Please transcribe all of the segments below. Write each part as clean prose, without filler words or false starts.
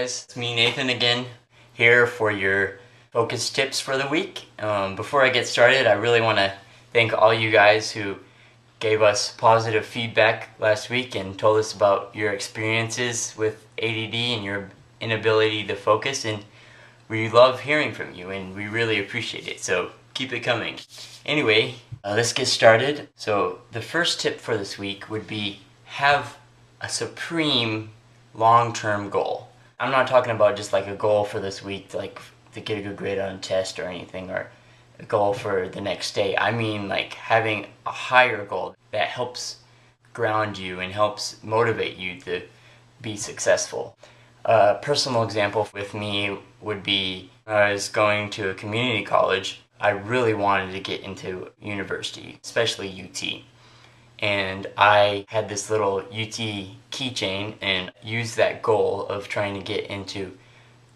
guys? It's me, Nathan, again, here for your focus tips for the week. Before I get started, I really want to thank all you guys who gave us positive feedback last week and told us about your experiences with ADD and your inability to focus, and we love hearing from you and we really appreciate it, so keep it coming. Anyway, let's get started. So the first tip for this week would be have a supreme long-term goal. I'm not talking about just like a goal for this week, like to get a good grade on a test or anything, or a goal for the next day. I mean like having a higher goal that helps ground you and helps motivate you to be successful. A personal example with me would be when I was going to a community college. I really wanted to get into university, especially UT. And I had this little UT keychain and used that goal of trying to get into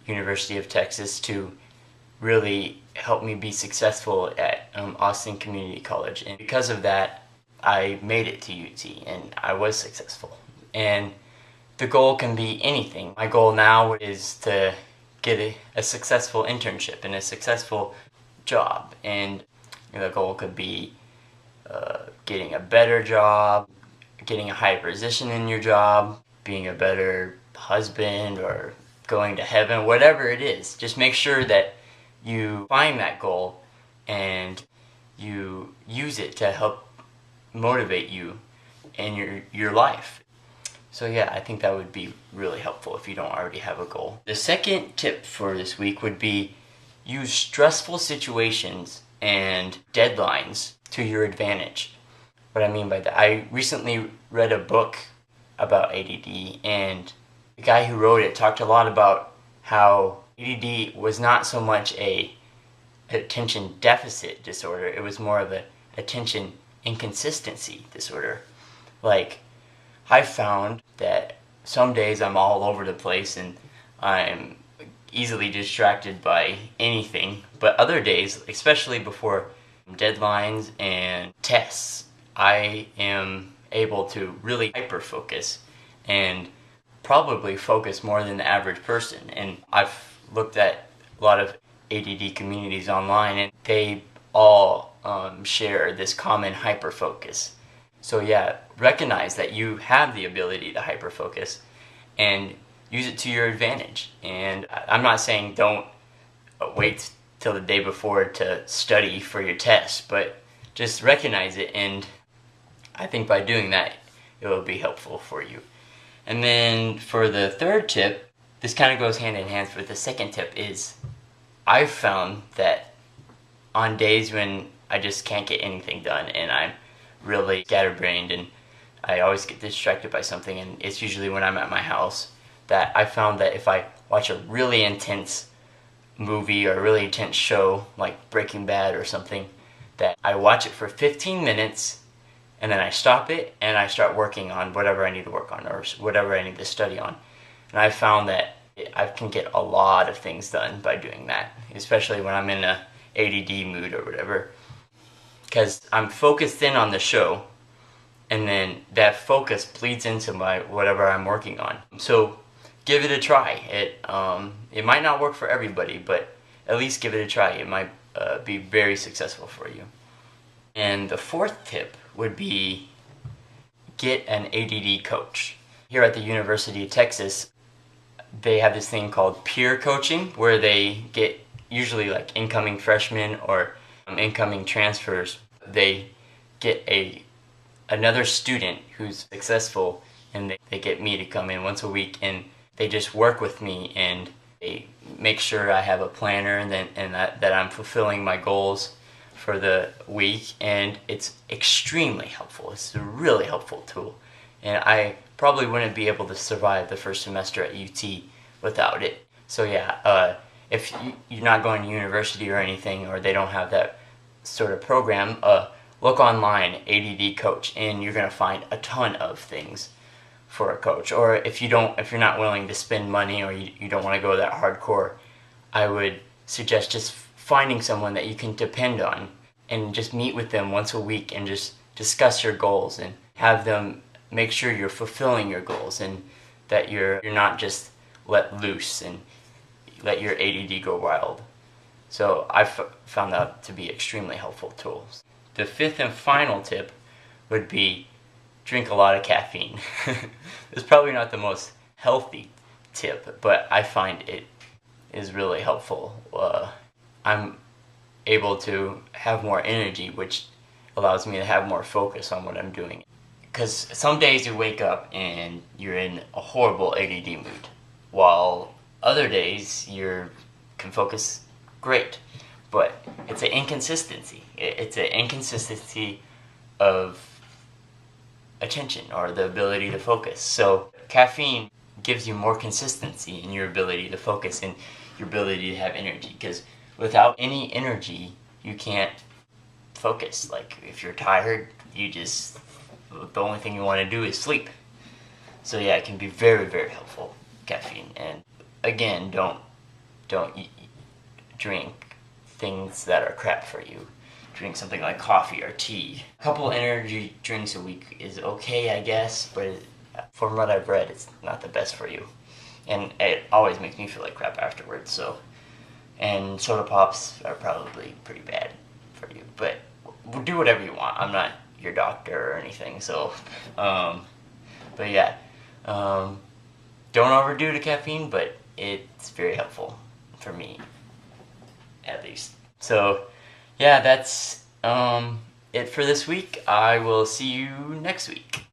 University of Texas to really help me be successful at Austin Community College. And because of that, I made it to UT and I was successful. And the goal can be anything. My goal now is to get a successful internship and a successful job. And the goal could be getting a better job, getting a high position in your job, being a better husband, or going to heaven, whatever it is. Just make sure that you find that goal and you use it to help motivate you in your life. So yeah, I think that would be really helpful if you don't already have a goal. The second tip for this week would be use stressful situations and deadlines to your advantage. What I mean by that, I recently read a book about ADD, and the guy who wrote it talked a lot about how ADD was not so much a attention deficit disorder, it was more of a attention inconsistency disorder. Like, I found that some days I'm all over the place and I'm easily distracted by anything, but other days, especially before deadlines and tests, I am able to really hyper-focus and probably focus more than the average person. And I've looked at a lot of ADD communities online, and they all share this common hyper-focus. So yeah, recognize that you have the ability to hyper-focus and use it to your advantage. And I'm not saying don't wait till the day before to study for your test, but just recognize it, and I think by doing that it will be helpful for you. And then for the third tip, this kind of goes hand in hand with the second tip, is I've found that on days when I just can't get anything done and I'm really scatterbrained and I always get distracted by something, and it's usually when I'm at my house, that I found that if I watch a really intense movie or a really intense show like Breaking Bad or something, that I watch it for 15 minutes and then I stop it and I start working on whatever I need to work on or whatever I need to study on. And I found that I can get a lot of things done by doing that, especially when I'm in a ADD mood or whatever, because I'm focused in on the show, and then that focus bleeds into my whatever I'm working on. So give it a try. It might not work for everybody, but at least give it a try. It might be very successful for you. And the fourth tip would be get an ADD coach. Here at the University of Texas, they have this thing called peer coaching, where they get usually like incoming freshmen or incoming transfers. They get another student who's successful, and they get me to come in once a week, and they just work with me and they make sure I have a planner and that I'm fulfilling my goals for the week, and it's extremely helpful. It's a really helpful tool, and I probably wouldn't be able to survive the first semester at UT without it. So yeah, if you're not going to university or anything, or they don't have that sort of program, look online, ADD coach, and you're going to find a ton of things for a coach. Or if you're not willing to spend money, or you don't want to go that hardcore, I would suggest just finding someone that you can depend on and just meet with them once a week and just discuss your goals and have them make sure you're fulfilling your goals and that you're not just let loose and let your ADD go wild. So I've found that to be extremely helpful tools. The fifth and final tip would be drink a lot of caffeine. It's probably not the most healthy tip, but I find it is really helpful. I'm able to have more energy, which allows me to have more focus on what I'm doing. Because some days you wake up and you're in a horrible ADD mood, while other days you can focus great. But it's an inconsistency. It's an inconsistency of attention or the ability to focus. So caffeine gives you more consistency in your ability to focus and your ability to have energy. Because without any energy, you can't focus. Like if you're tired, the only thing you want to do is sleep. So yeah, it can be very, very helpful, caffeine. And again, don't drink things that are crap for you. Drink something like coffee or tea. A couple energy drinks a week is okay, I guess, but from what I've read, it's not the best for you. And it always makes me feel like crap afterwards, so. And soda pops are probably pretty bad for you, but do whatever you want. I'm not your doctor or anything, so. But yeah, don't overdo the caffeine, but it's very helpful for me, at least. So, yeah, that's it for this week. I will see you next week.